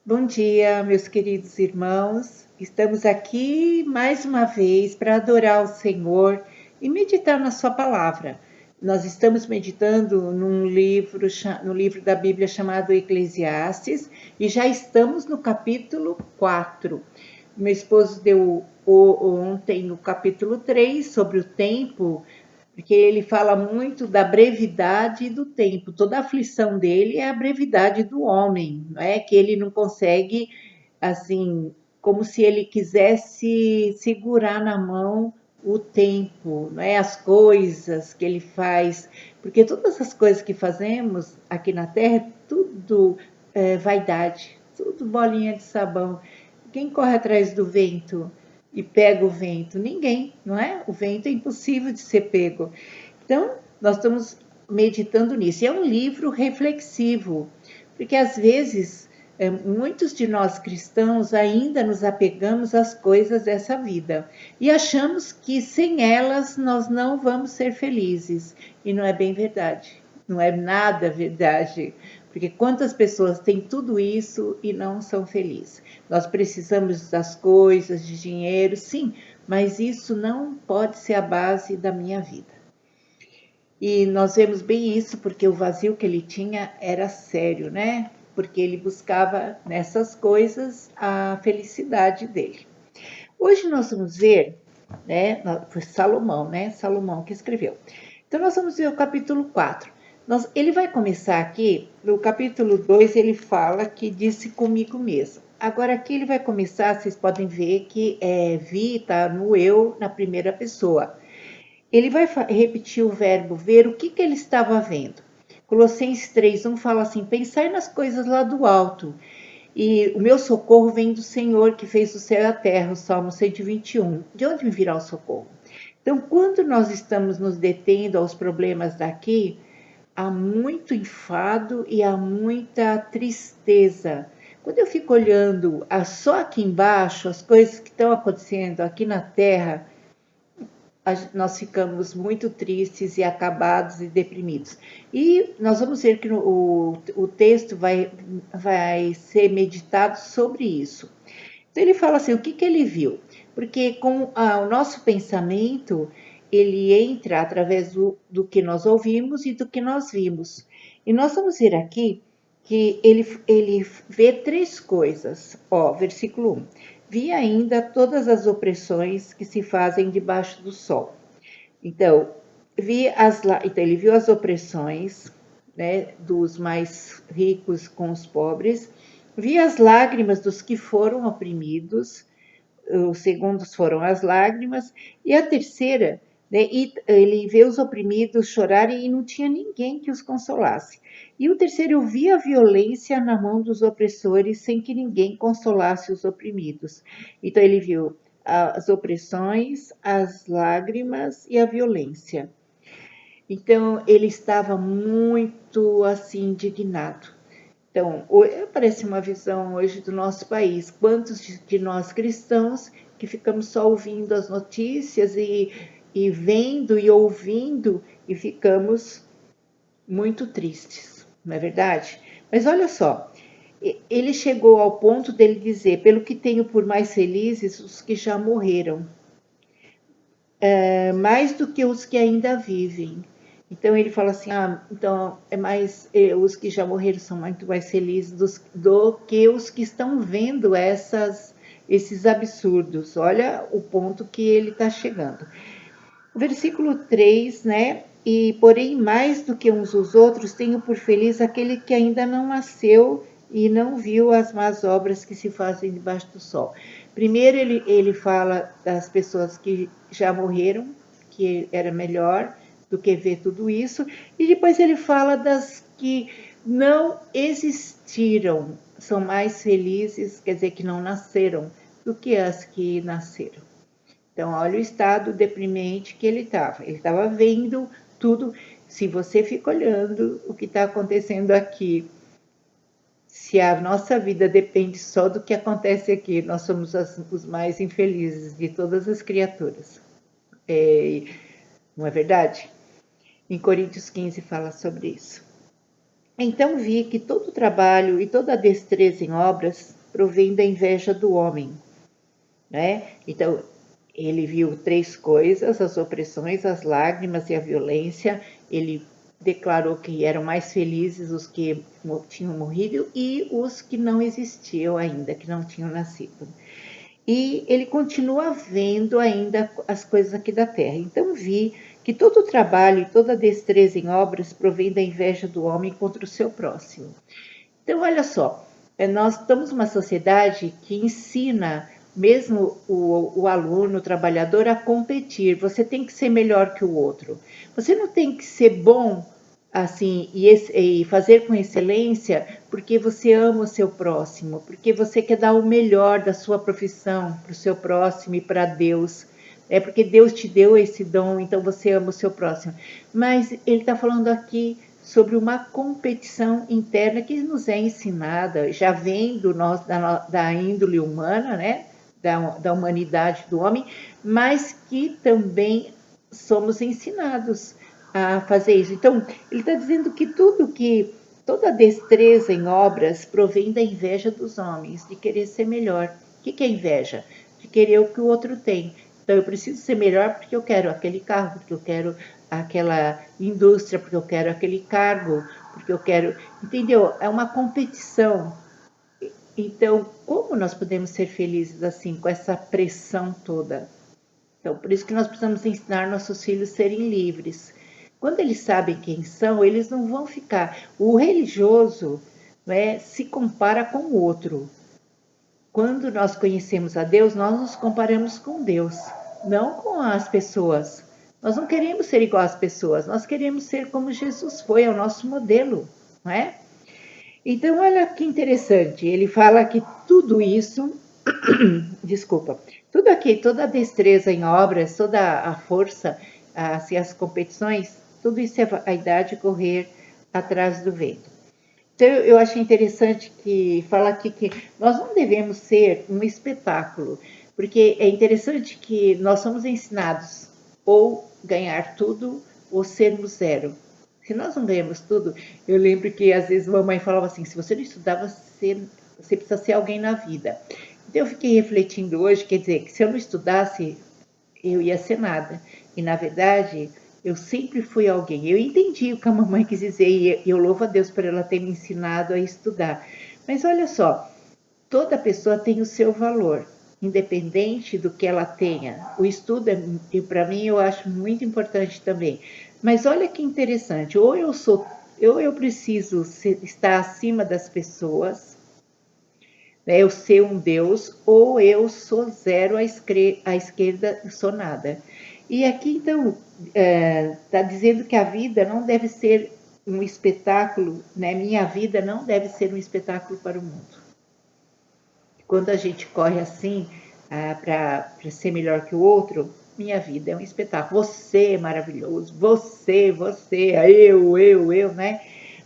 Bom dia, meus queridos irmãos. Estamos aqui mais uma vez para adorar o Senhor e meditar na sua palavra. Nós estamos meditando no livro da Bíblia chamado Eclesiastes e já estamos no capítulo 4. Meu esposo deu ontem no capítulo 3 sobre o tempo, porque ele fala muito da brevidade do tempo. Toda a aflição dele é a brevidade do homem, não é? Que ele não consegue, assim, como se ele quisesse segurar na mão o tempo, não é? As coisas que ele faz, porque todas as coisas que fazemos aqui na Terra é tudo vaidade, tudo bolinha de sabão. Quem corre atrás do vento e pega o vento? Ninguém, não é? O vento é impossível de ser pego. Então, nós estamos meditando nisso. E é um livro reflexivo, porque às vezes muitos de nós cristãos ainda nos apegamos às coisas dessa vida e achamos que sem elas nós não vamos ser felizes. E não é bem verdade. Não é nada verdade. Porque quantas pessoas têm tudo isso e não são felizes? Nós precisamos das coisas, de dinheiro, sim, mas isso não pode ser a base da minha vida. E nós vemos bem isso porque o vazio que ele tinha era sério, né? Porque ele buscava nessas coisas a felicidade dele. Hoje nós vamos ver, né? Foi Salomão, né? Salomão que escreveu. Então nós vamos ver o capítulo 4. Ele vai começar aqui, no capítulo 2 ele fala que disse comigo mesmo. Agora aqui ele vai começar, vocês podem ver que vi, tá no eu, na primeira pessoa. Ele vai repetir o verbo ver, o que ele estava vendo. Colossenses 3:1 fala assim: pensai nas coisas lá do alto, e o meu socorro vem do Senhor que fez o céu e a terra, o Salmo 121. De onde me virá o socorro? Então, quando nós estamos nos detendo aos problemas daqui, há muito enfado e há muita tristeza. Quando eu fico olhando só aqui embaixo, as coisas que estão acontecendo aqui na terra, nós ficamos muito tristes e acabados e deprimidos. E nós vamos ver que o texto vai ser meditado sobre isso. Então ele fala assim, o que ele viu? Porque com o nosso pensamento, ele entra através do que nós ouvimos e do que nós vimos. E nós vamos ver aqui que ele vê três coisas. Ó, versículo 1. Vi ainda todas as opressões que se fazem debaixo do sol. Então, então ele viu as opressões, né, dos mais ricos com os pobres, vi as lágrimas dos que foram oprimidos, os segundos foram as lágrimas, e a terceira, né, ele vê os oprimidos chorarem e não tinha ninguém que os consolasse. E o terceiro, eu vi a violência na mão dos opressores sem que ninguém consolasse os oprimidos. Então ele viu as opressões, as lágrimas e a violência. Então ele estava muito assim indignado. Então, parece uma visão hoje do nosso país. Quantos de nós cristãos que ficamos só ouvindo as notícias e vendo e ouvindo e ficamos muito tristes, não é verdade? Mas olha só, ele chegou ao ponto dele dizer, pelo que tenho por mais felizes os que já morreram, mais do que os que ainda vivem. Então ele fala assim, então é mais os que já morreram são muito mais felizes do que os que estão vendo esses absurdos. Olha o ponto que ele está chegando. Versículo 3, né? E porém mais do que uns os outros tenho por feliz aquele que ainda não nasceu e não viu as más obras que se fazem debaixo do sol. Primeiro ele fala das pessoas que já morreram, que era melhor do que ver tudo isso, e depois ele fala das que não existiram, são mais felizes, quer dizer, que não nasceram, do que as que nasceram. Então, olha o estado deprimente que ele estava. Ele estava vendo tudo. Se você fica olhando o que está acontecendo aqui, se a nossa vida depende só do que acontece aqui, nós somos os mais infelizes de todas as criaturas. Não é verdade? Em Coríntios 15 fala sobre isso. Então vi que todo o trabalho e toda a destreza em obras provém da inveja do homem, né? Então, ele viu 3 coisas: as opressões, as lágrimas e a violência. Ele declarou que eram mais felizes os que tinham morrido e os que não existiam ainda, que não tinham nascido. E ele continua vendo ainda as coisas aqui da terra. Então vi que todo o trabalho e toda a destreza em obras provém da inveja do homem contra o seu próximo. Então, olha só, nós estamos numa sociedade que ensina mesmo o aluno, o trabalhador, a competir. Você tem que ser melhor que o outro. Você não tem que ser bom assim e fazer com excelência porque você ama o seu próximo, porque você quer dar o melhor da sua profissão para o seu próximo e para Deus. É porque Deus te deu esse dom, então você ama o seu próximo. Mas ele está falando aqui sobre uma competição interna que nos é ensinada, já vem da índole humana, né? Da humanidade do homem, mas que também somos ensinados a fazer isso. Então, ele está dizendo que toda destreza em obras provém da inveja dos homens, de querer ser melhor. O que é inveja? De querer o que o outro tem. Então, eu preciso ser melhor porque eu quero aquele carro, porque eu quero aquela indústria, porque eu quero aquele cargo, porque eu quero... Entendeu? É uma competição. Então, como nós podemos ser felizes assim, com essa pressão toda? Então, por isso que nós precisamos ensinar nossos filhos a serem livres. Quando eles sabem quem são, eles não vão ficar... O religioso, né, se compara com o outro. Quando nós conhecemos a Deus, nós nos comparamos com Deus, não com as pessoas. Nós não queremos ser igual às pessoas, nós queremos ser como Jesus foi, é o nosso modelo, não é? Então, olha que interessante, ele fala que tudo isso, desculpa, tudo aqui, toda a destreza em obras, toda a força, assim, as competições, tudo isso é vaidade correr atrás do vento. Então, eu achei interessante que fala aqui que nós não devemos ser um espetáculo, porque é interessante que nós somos ensinados ou ganhar tudo ou sermos zero. Se nós não ganhamos tudo, eu lembro que às vezes mamãe falava assim, se você não estudar, você precisa ser alguém na vida. Então eu fiquei refletindo hoje, quer dizer, que se eu não estudasse, eu ia ser nada. E na verdade, eu sempre fui alguém. Eu entendi o que a mamãe quis dizer e eu louvo a Deus por ela ter me ensinado a estudar. Mas olha só, toda pessoa tem o seu valor, independente do que ela tenha. O estudo, para mim, eu acho muito importante também. Mas olha que interessante, ou eu preciso estar acima das pessoas, né, eu ser um Deus, ou eu sou zero à esquerda, eu sou nada. E aqui, então, está dizendo que a vida não deve ser um espetáculo, né? Minha vida não deve ser um espetáculo para o mundo. Quando a gente corre assim, para ser melhor que o outro, minha vida é um espetáculo. Você é maravilhoso, você, eu, né?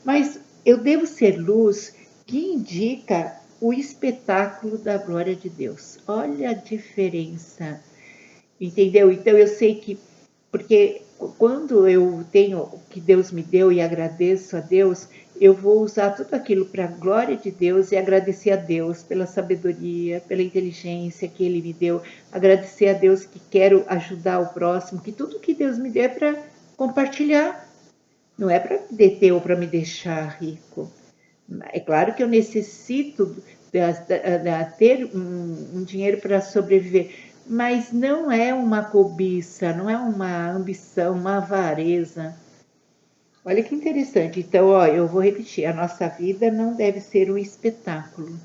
Mas eu devo ser luz que indica o espetáculo da glória de Deus. Olha a diferença, entendeu? Então eu sei que, porque quando eu tenho o que Deus me deu e agradeço a Deus, eu vou usar tudo aquilo para a glória de Deus e agradecer a Deus pela sabedoria, pela inteligência que Ele me deu, agradecer a Deus que quero ajudar o próximo, que tudo que Deus me deu é para compartilhar, não é para me deter ou para me deixar rico. É claro que eu necessito ter um dinheiro para sobreviver, mas não é uma cobiça, não é uma ambição, uma avareza. Olha que interessante. Então, ó, eu vou repetir: a nossa vida não deve ser um espetáculo,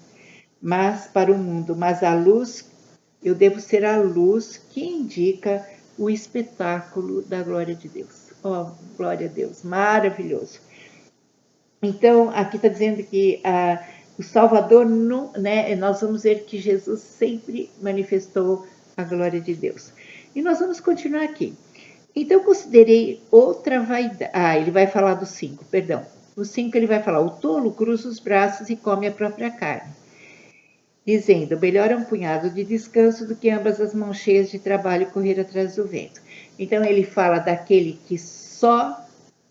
mas para o mundo, mas a luz, eu devo ser a luz que indica o espetáculo da glória de Deus. Ó, glória a Deus, maravilhoso. Então, aqui está dizendo que o Salvador, não, né, nós vamos ver que Jesus sempre manifestou a glória de Deus. E nós vamos continuar aqui. Então, considerei outra vaidade. Ele vai falar do 5, perdão. No 5 ele vai falar: o tolo cruza os braços e come a própria carne, dizendo: melhor é um punhado de descanso do que ambas as mãos cheias de trabalho correr atrás do vento. Então, ele fala daquele que só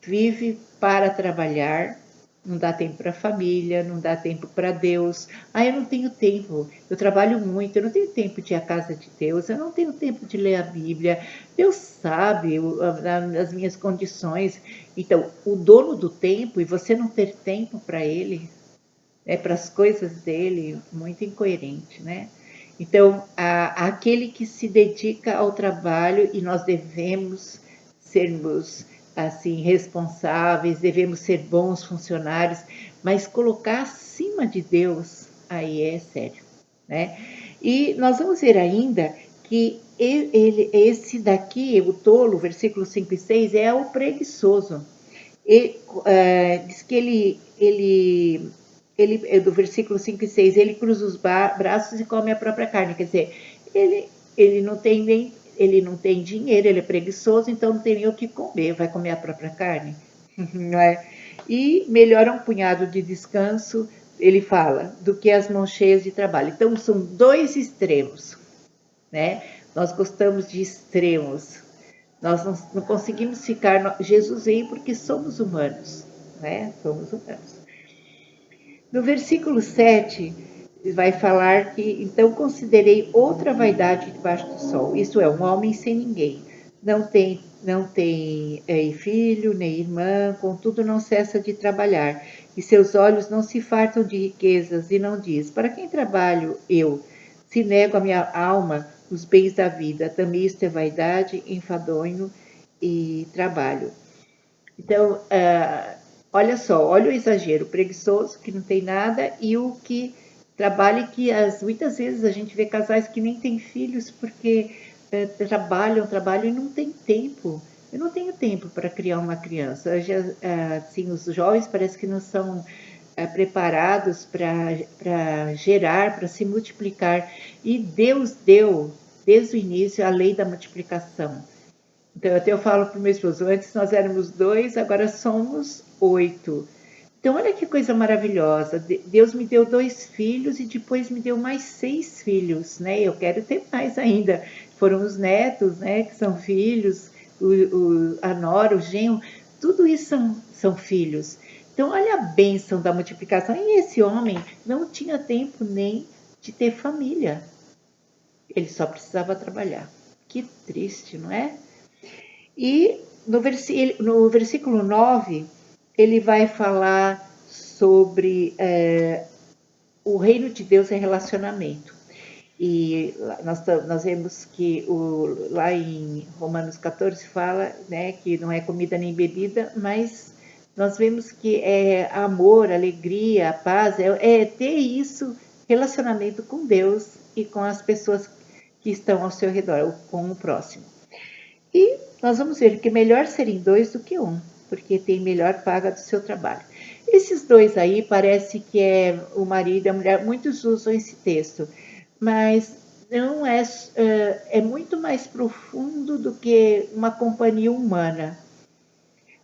vive para trabalhar, não dá tempo para a família, não dá tempo para Deus. Ah, eu não tenho tempo, eu trabalho muito, eu não tenho tempo de ir à casa de Deus, eu não tenho tempo de ler a Bíblia. Deus sabe as minhas condições. Então, o dono do tempo e você não ter tempo para Ele, para as coisas dele, muito incoerente, né? Então, aquele que se dedica ao trabalho, e nós devemos sermos assim responsáveis, devemos ser bons funcionários, mas colocar acima de Deus, aí é sério, né? E nós vamos ver ainda que esse daqui, o tolo, versículo 5 e 6, é o preguiçoso. Diz que do versículo 5 e 6, ele cruza os braços e come a própria carne. Quer dizer, ele não tem dinheiro, ele é preguiçoso, então não tem nem o que comer, vai comer a própria carne. Não é? E melhor um punhado de descanso, ele fala, do que as mãos cheias de trabalho. Então, são dois extremos, né? Nós gostamos de extremos. Nós não conseguimos ficar. Jesus veio porque somos humanos, né? Somos humanos. No versículo 7, vai falar que, então considerei outra vaidade debaixo do sol, isto é, um homem sem ninguém. Não tem filho, nem irmã, contudo não cessa de trabalhar, e seus olhos não se fartam de riquezas, e não diz, para quem trabalho eu, se nego a minha alma os bens da vida, também isto é vaidade, enfadonho e trabalho. Então, olha só, olha o exagero, o preguiçoso que não tem nada e o que trabalha e que muitas vezes a gente vê casais que nem têm filhos porque trabalham e não tem tempo. Eu não tenho tempo para criar uma criança. Assim, os jovens parece que não são preparados para gerar, para se multiplicar. E Deus deu, desde o início, a lei da multiplicação. Então, até eu falo para o meu esposo, antes nós éramos 2, agora somos 8. Então, olha que coisa maravilhosa. Deus me deu 2 filhos e depois me deu mais 6 filhos, né? Eu quero ter mais ainda. Foram os netos, né? Que são filhos, a nora, o genro, tudo isso são filhos. Então, olha a bênção da multiplicação. E esse homem não tinha tempo nem de ter família. Ele só precisava trabalhar. Que triste, não é? E no versículo 9, ele vai falar sobre o reino de Deus é relacionamento. E nós vemos que lá em Romanos 14 fala, né, que não é comida nem bebida, mas nós vemos que é amor, alegria, paz, é ter isso, relacionamento com Deus e com as pessoas que estão ao seu redor, com o próximo. E nós vamos ver que é melhor serem 2 do que 1, porque tem melhor paga do seu trabalho. Esses 2 aí parece que é o marido e a mulher, muitos usam esse texto, mas não é muito mais profundo do que uma companhia humana.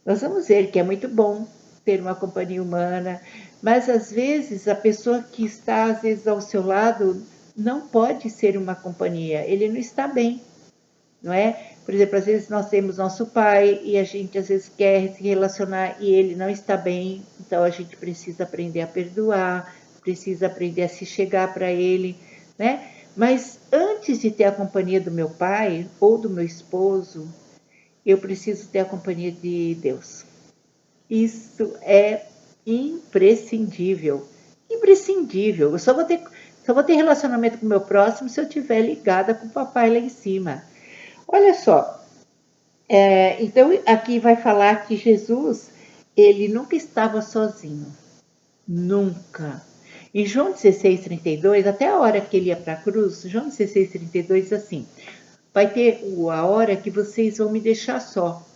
Nós vamos ver que é muito bom ter uma companhia humana, mas às vezes a pessoa que está às vezes ao seu lado não pode ser uma companhia, ele não está bem, não é? Por exemplo, às vezes nós temos nosso pai e a gente às vezes quer se relacionar e ele não está bem, então a gente precisa aprender a perdoar, precisa aprender a se chegar para ele, né? Mas antes de ter a companhia do meu pai ou do meu esposo, eu preciso ter a companhia de Deus. Isso é imprescindível. Imprescindível. Eu só vou ter relacionamento com o meu próximo se eu estiver ligada com o papai lá em cima. Olha só, então aqui vai falar que Jesus, ele nunca estava sozinho, nunca. Em João 16:32, até a hora que ele ia para a cruz, João 16:32 diz assim, vai ter a hora que vocês vão me deixar só,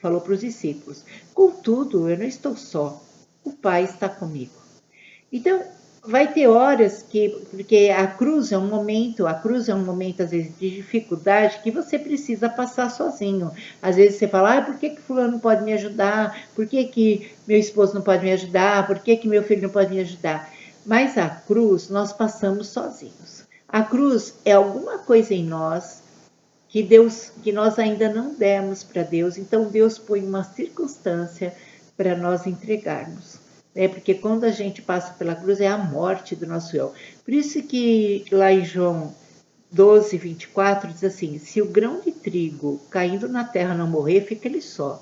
falou para os discípulos. Contudo, eu não estou só, o Pai está comigo. Então, vai ter horas porque a cruz é um momento às vezes de dificuldade que você precisa passar sozinho. Às vezes você fala, por que fulano não pode me ajudar? Por que meu esposo não pode me ajudar? Por que meu filho não pode me ajudar? Mas a cruz nós passamos sozinhos. A cruz é alguma coisa em nós que nós ainda não demos para Deus, então Deus põe uma circunstância para nós entregarmos. né? Porque quando a gente passa pela cruz é a morte do nosso eu. Por isso que lá em João 12:24 diz assim: se o grão de trigo caindo na terra não morrer, fica ele só.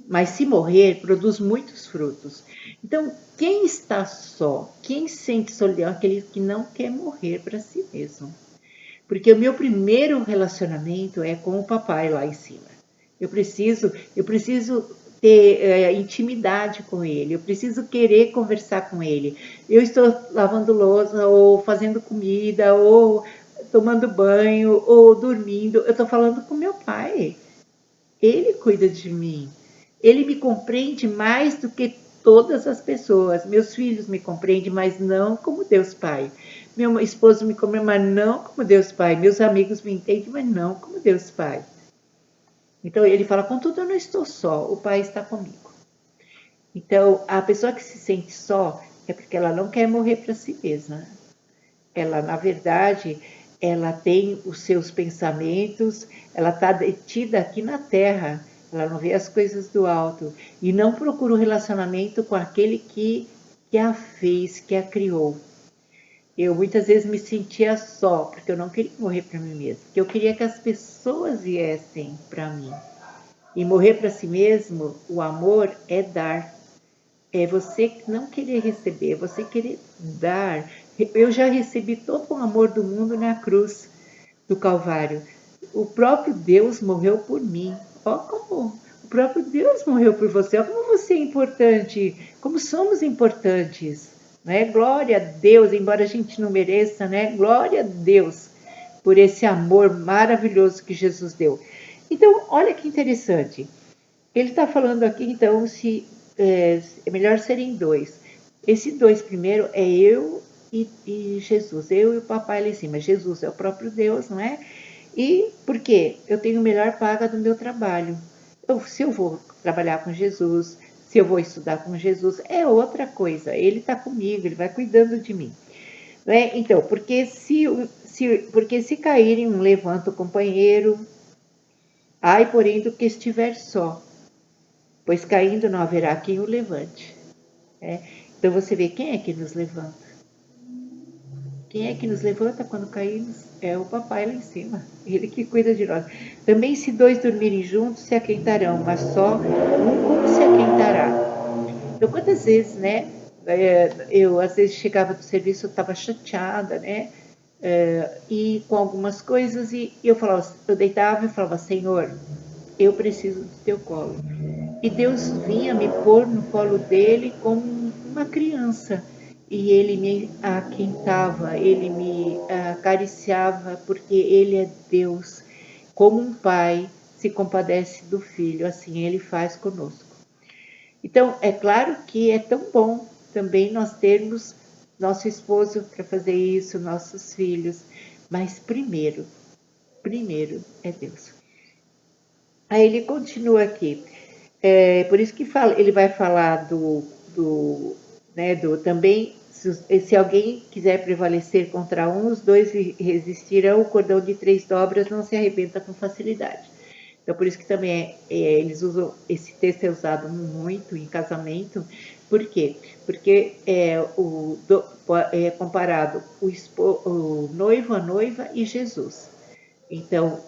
Mas se morrer, produz muitos frutos. Então, quem está só, quem sente solidão, aquele que não quer morrer para si mesmo. Porque o meu primeiro relacionamento é com o papai lá em cima. Eu preciso ter intimidade com ele, eu preciso querer conversar com ele. Eu estou lavando louça, ou fazendo comida, ou tomando banho, ou dormindo. Eu estou falando com meu pai. Ele cuida de mim. Ele me compreende mais do que todas as pessoas. Meus filhos me compreendem, mas não como Deus Pai. Meu esposo me compreende, mas não como Deus Pai. Meus amigos me entendem, mas não como Deus Pai. Então ele fala: contudo, eu não estou só, o Pai está comigo. Então a pessoa que se sente só é porque ela não quer morrer para si mesma. Ela, na verdade, ela tem os seus pensamentos, ela está detida aqui na terra, ela não vê as coisas do alto e não procura o relacionamento com aquele que a fez, que a criou. Eu muitas vezes me sentia só, porque eu não queria morrer para mim mesma, porque eu queria que as pessoas viessem para mim. E morrer para si mesmo, o amor é dar. É você não querer receber, é você querer dar. Eu já recebi todo o amor do mundo na cruz do Calvário. O próprio Deus morreu por mim. Ó, como o próprio Deus morreu por você. Ó, como você é importante, como somos importantes. Né? Glória a Deus, embora a gente não mereça, né? Glória a Deus por esse amor maravilhoso que Jesus deu. Então, olha que interessante. Ele está falando aqui, então, se é melhor serem dois. Esse dois primeiro é eu e Jesus, eu e o papai lá em cima. Jesus é o próprio Deus, não é? E por quê? Eu tenho melhor paga do meu trabalho. Se eu vou trabalhar com Jesus, se eu vou estudar com Jesus, é outra coisa. Ele está comigo, ele vai cuidando de mim. Né? Então, porque se caírem, um levanta o companheiro. Ai, porém, do que estiver só, pois caindo não haverá quem o levante. Né? Então você vê quem é que nos levanta. Quem é que nos levanta quando caímos? É o papai lá em cima, ele que cuida de nós. Também se dois dormirem juntos, se aquentarão, mas só um como se aquentará. Então quantas vezes, né, eu às vezes chegava do serviço, eu estava chateada, né, e com algumas coisas, e eu falava, eu deitava e falava: Senhor, eu preciso do teu colo. E Deus vinha me pôr no colo dele como uma criança. E ele me aquentava, ele me acariciava, porque ele é Deus. Como um pai se compadece do filho, assim ele faz conosco. Então, é claro que é tão bom também nós termos nosso esposo para fazer isso, nossos filhos, mas primeiro é Deus. Aí ele continua aqui. Por isso que ele vai falar também, se alguém quiser prevalecer contra um, os dois resistirão, o cordão de 3 dobras não se arrebenta com facilidade. Então, por isso que também eles usam, esse texto é usado muito em casamento. Por quê? Porque é comparado o noivo, a noiva e Jesus. Então,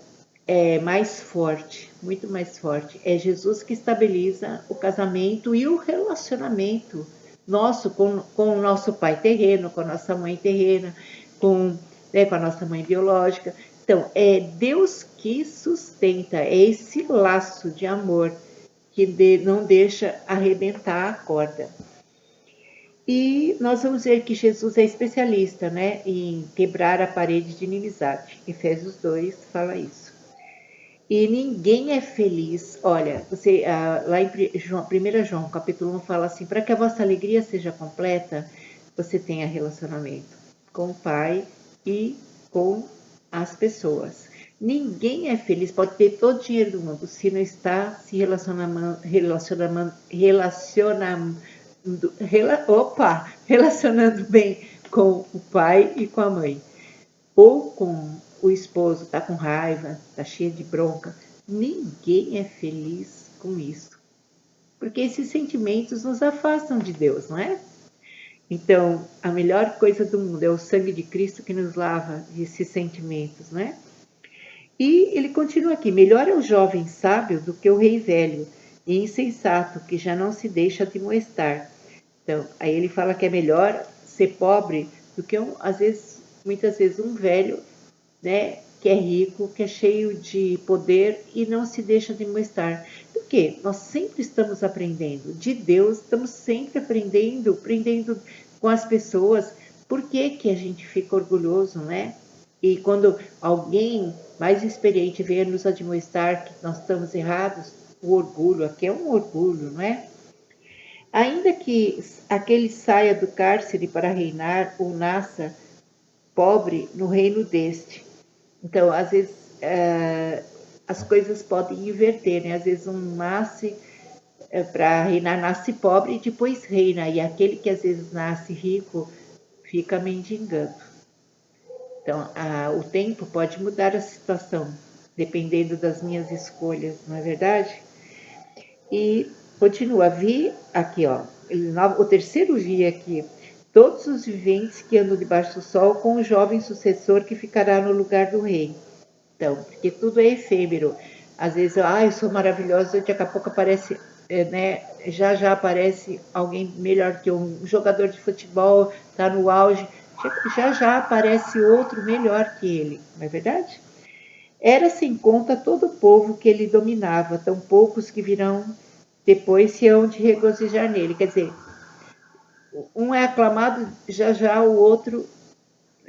é mais forte, muito mais forte. É Jesus que estabiliza o casamento e o relacionamento nosso com o nosso pai terreno, com a nossa mãe terrena, com a nossa mãe biológica. Então, é Deus que sustenta, é esse laço de amor que não deixa arrebentar a corda. E nós vamos ver que Jesus é especialista, né, em quebrar a parede de inimizade. Efésios 2 fala isso. E ninguém é feliz. Olha, lá em 1 João, capítulo 1, fala assim: para que a vossa alegria seja completa, você tenha relacionamento com o Pai e com as pessoas. Ninguém é feliz, pode ter todo o dinheiro do mundo, se não está se relacionando bem com o pai e com a mãe, ou com o esposo, está com raiva, está cheio de bronca. Ninguém é feliz com isso. porque esses sentimentos nos afastam de Deus, não é? Então, a melhor coisa do mundo é o sangue de Cristo que nos lava desses sentimentos, né? E ele continua aqui: melhor é o jovem sábio do que o rei velho e insensato, que já não se deixa admoestar. Então, aí ele fala que é melhor ser pobre do que, às vezes, muitas vezes, um velho, né, que é rico, que é cheio de poder e não se deixa admoestar. Por quê? Nós sempre estamos aprendendo. De Deus, estamos sempre aprendendo com as pessoas. Por que que a gente fica orgulhoso, né? E quando alguém mais experiente vier nos admoestar que nós estamos errados, o orgulho, aqui é um orgulho, não é? Ainda que aquele saia do cárcere para reinar ou nasça pobre no reino deste. Então, às vezes, as coisas podem inverter, né? Às vezes um nasce para reinar, nasce pobre e depois reina, e aquele que às vezes nasce rico fica mendigando. Então, o tempo pode mudar a situação, dependendo das minhas escolhas, não é verdade? E continua, vi aqui, ó, o terceiro dia aqui, todos os viventes que andam debaixo do sol, com o jovem sucessor que ficará no lugar do rei. Então, porque tudo é efêmero. Às vezes, eu sou maravilhosa, daqui a pouco aparece, né, já aparece alguém melhor que um jogador de futebol, está no auge, já aparece outro melhor que ele, não é verdade? Era sem conta todo o povo que ele dominava, tão poucos que virão depois se hão de regozijar nele. Quer dizer, um é aclamado, já o outro,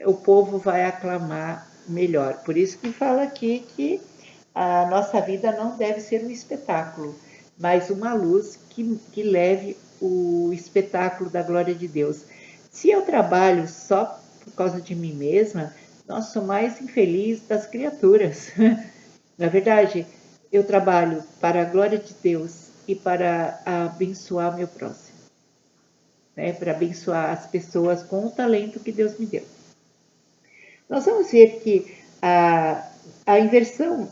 o povo vai aclamar melhor. Por isso que fala aqui que a nossa vida não deve ser um espetáculo, mas uma luz que leve o espetáculo da glória de Deus. Se eu trabalho só por causa de mim mesma, nós sou mais infeliz das criaturas. Na verdade, eu trabalho para a glória de Deus e para abençoar meu próximo, né? Para abençoar as pessoas com o talento que Deus me deu. Nós vamos ver que a inversão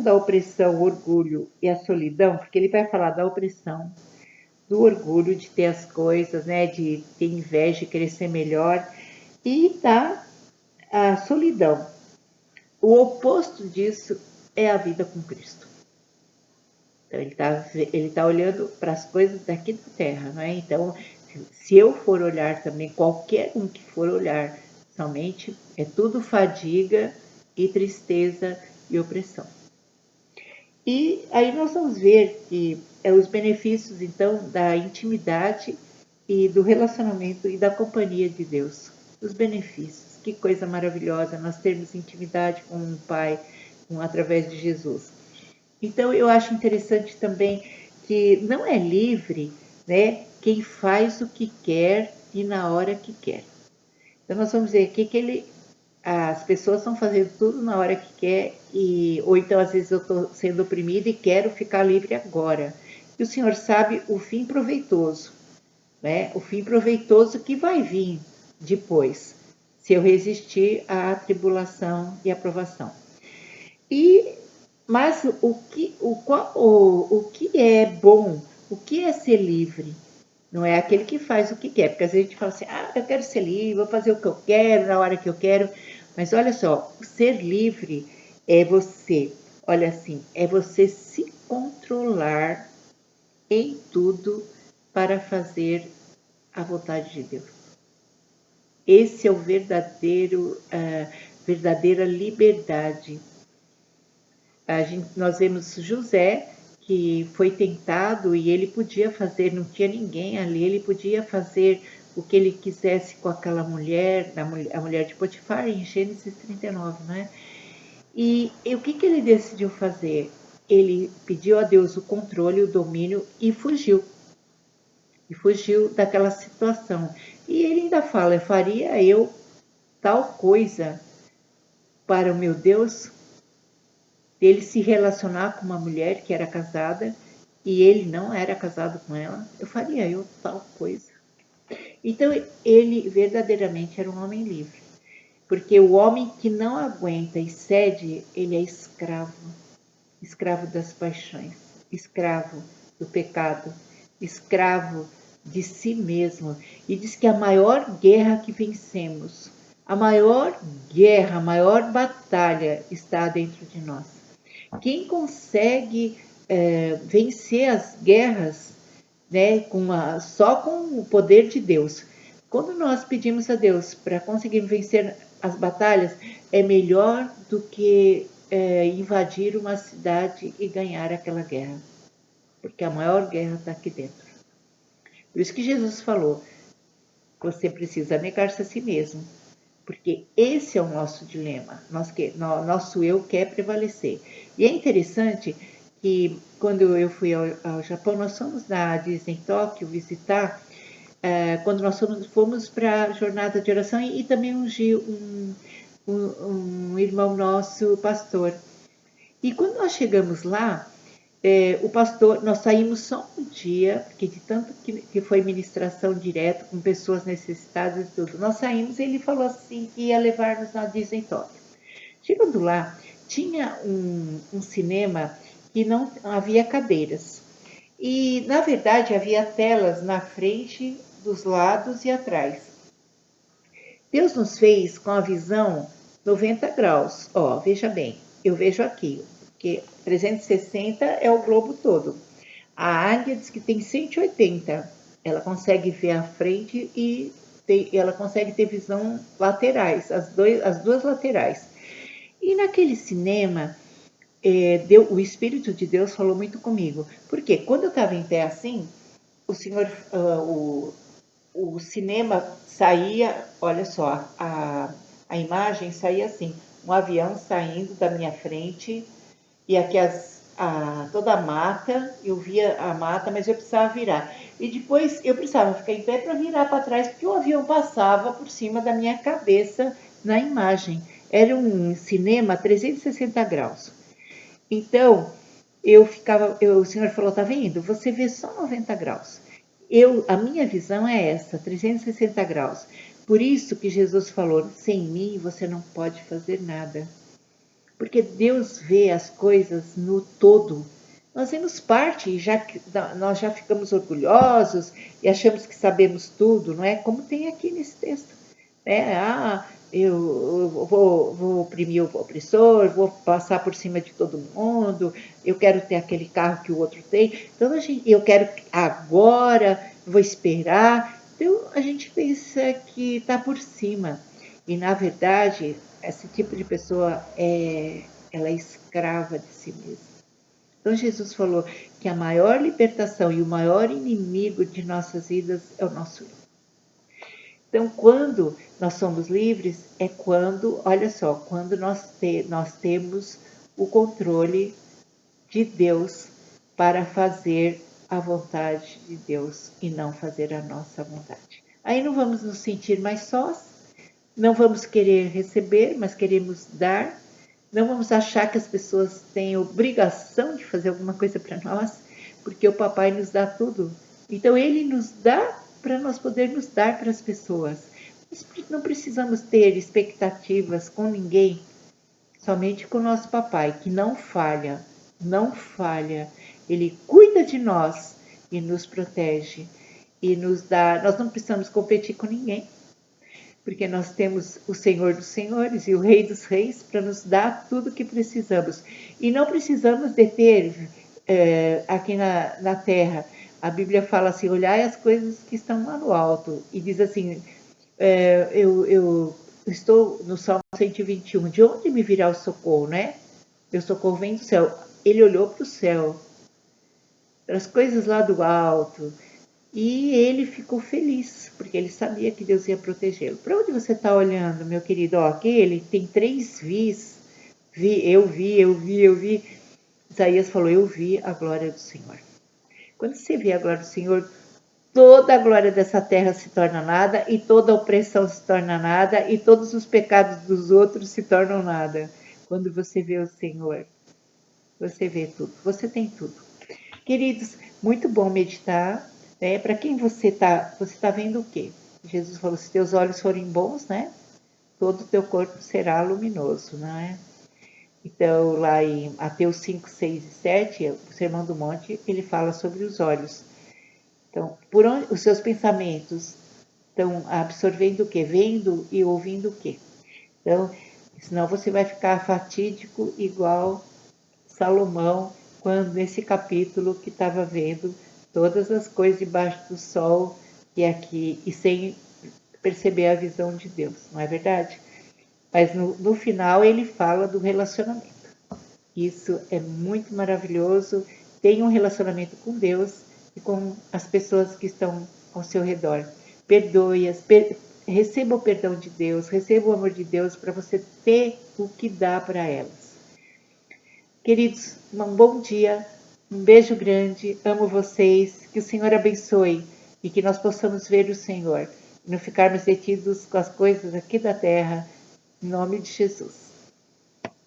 da opressão, o orgulho e a solidão, porque ele vai falar da opressão, do orgulho de ter as coisas, né, de ter inveja, de querer ser melhor, e da solidão. O oposto disso é a vida com Cristo. Então, ele tá olhando para as coisas daqui da terra, não é? Então, se eu for olhar também, qualquer um que for olhar somente, é tudo fadiga e tristeza e opressão. E aí nós vamos ver que os benefícios, então, da intimidade e do relacionamento e da companhia de Deus. Os benefícios. Que coisa maravilhosa nós termos intimidade com o Pai através de Jesus. Então, eu acho interessante também que não é livre, né, quem faz o que quer e na hora que quer. Então, nós vamos ver aqui que as pessoas estão fazendo tudo na hora que quer, ou então, às vezes, eu estou sendo oprimida e quero ficar livre agora. E o Senhor sabe o fim proveitoso, né? O fim proveitoso que vai vir depois, se eu resistir à tribulação e à provação. Mas o que é bom, o que é ser livre? Não é aquele que faz o que quer, porque às vezes a gente fala assim, eu quero ser livre, vou fazer o que eu quero, na hora que eu quero. Mas olha só, ser livre é você, olha assim, é você se controlar em tudo para fazer a vontade de Deus. Esse é o verdadeira liberdade. Nós vemos José, que foi tentado e ele podia fazer, não tinha ninguém ali, ele podia fazer o que ele quisesse com aquela mulher, a mulher de Potifar, em Gênesis 39, né? E o que ele decidiu fazer? Ele pediu a Deus o controle, o domínio e fugiu. E fugiu daquela situação. E ele ainda fala, faria eu tal coisa para o meu Deus? Ele se relacionar com uma mulher que era casada e ele não era casado com ela, eu faria eu tal coisa. Então, ele verdadeiramente era um homem livre. Porque o homem que não aguenta e cede, ele é escravo. Escravo das paixões. Escravo do pecado, escravo de si mesmo. E diz que a maior guerra que vencemos, a maior guerra, a maior batalha está dentro de nós. Quem consegue vencer as guerras, né, só com o poder de Deus. Quando nós pedimos a Deus para conseguir vencer as batalhas, é melhor do que invadir uma cidade e ganhar aquela guerra, porque a maior guerra está aqui dentro. Por isso que Jesus falou, você precisa negar-se a si mesmo, porque esse é o nosso dilema, nosso eu quer prevalecer. E é interessante que quando eu fui ao Japão, nós fomos na Disney Tóquio visitar, quando nós fomos para a jornada de oração e também ungir um irmão nosso, pastor. E quando nós chegamos lá, o pastor, nós saímos só um dia, porque de tanto que foi ministração direto com pessoas necessitadas e tudo, nós saímos e ele falou assim que ia levar-nos na Disney Tóquio. Chegando lá, tinha um cinema que não havia cadeiras. E, na verdade, havia telas na frente, dos lados e atrás. Deus nos fez com a visão 90 graus. Ó, veja bem, eu vejo aqui, porque 360 é o globo todo. A águia diz que tem 180. Ela consegue ver a frente e ela consegue ter visão laterais, as duas laterais. E naquele cinema, o Espírito de Deus falou muito comigo. Porque quando eu estava em pé assim, o Senhor, o cinema saía, olha só, a imagem saía assim, um avião saindo da minha frente e aqui toda a mata, eu via a mata, mas eu precisava virar. E depois eu precisava ficar em pé para virar para trás, porque o avião passava por cima da minha cabeça na imagem. Era um cinema 360 graus. Então, o senhor falou, tá vendo? Você vê só 90 graus. A minha visão é essa, 360 graus. Por isso que Jesus falou, sem mim você não pode fazer nada. Porque Deus vê as coisas no todo. Nós vemos parte e nós já ficamos orgulhosos e achamos que sabemos tudo, não é? Como tem aqui nesse texto. Eu vou oprimir o opressor, vou passar por cima de todo mundo, eu quero ter aquele carro que o outro tem, então eu quero agora, vou esperar. Então a gente pensa que está por cima. E na verdade, esse tipo de pessoa ela é escrava de si mesma. Então Jesus falou que a maior libertação e o maior inimigo de nossas vidas é o nosso eu. Então, quando nós somos livres, é quando, olha só, quando nós temos o controle de Deus para fazer a vontade de Deus e não fazer a nossa vontade. Aí não vamos nos sentir mais sós, não vamos querer receber, mas queremos dar, não vamos achar que as pessoas têm obrigação de fazer alguma coisa para nós, porque o papai nos dá tudo. Então, ele nos dá para nós podermos dar para as pessoas. Não precisamos ter expectativas com ninguém, somente com o nosso papai, que não falha, não falha. Ele cuida de nós e nos protege e nos dá. Nós não precisamos competir com ninguém, porque nós temos o Senhor dos Senhores e o Rei dos Reis para nos dar tudo o que precisamos. E não precisamos de ter aqui na terra. A Bíblia fala assim, olhai as coisas que estão lá no alto. E diz assim, eu estou no Salmo 121, de onde me virá o socorro, né? Meu socorro vem do céu. Ele olhou para o céu, para as coisas lá do alto, e ele ficou feliz, porque ele sabia que Deus ia protegê-lo. Para onde você está olhando, meu querido? Ó, aquele tem 3 vis. Eu vi. Isaías falou, eu vi a glória do Senhor. Quando você vê a glória do Senhor, toda a glória dessa terra se torna nada, e toda a opressão se torna nada, e todos os pecados dos outros se tornam nada. Quando você vê o Senhor, você vê tudo, você tem tudo. Queridos, muito bom meditar. Né? Para quem você tá vendo o quê? Jesus falou, se teus olhos forem bons, né? Todo o teu corpo será luminoso, não é? Então, lá em Mateus 5, 6 e 7, o Sermão do Monte, ele fala sobre os olhos. Então, por onde os seus pensamentos estão absorvendo o quê? Vendo e ouvindo o quê? Então, senão você vai ficar fatídico igual Salomão, quando nesse capítulo que estava vendo todas as coisas debaixo do sol e aqui, e sem perceber a visão de Deus, não é verdade? Mas no final ele fala do relacionamento. Isso é muito maravilhoso. Tenha um relacionamento com Deus e com as pessoas que estão ao seu redor. Perdoe-as, receba o perdão de Deus, receba o amor de Deus para você ter o que dá para elas. Queridos, um bom dia, um beijo grande, amo vocês, que o Senhor abençoe e que nós possamos ver o Senhor e não ficarmos detidos com as coisas aqui da terra, em nome de Jesus.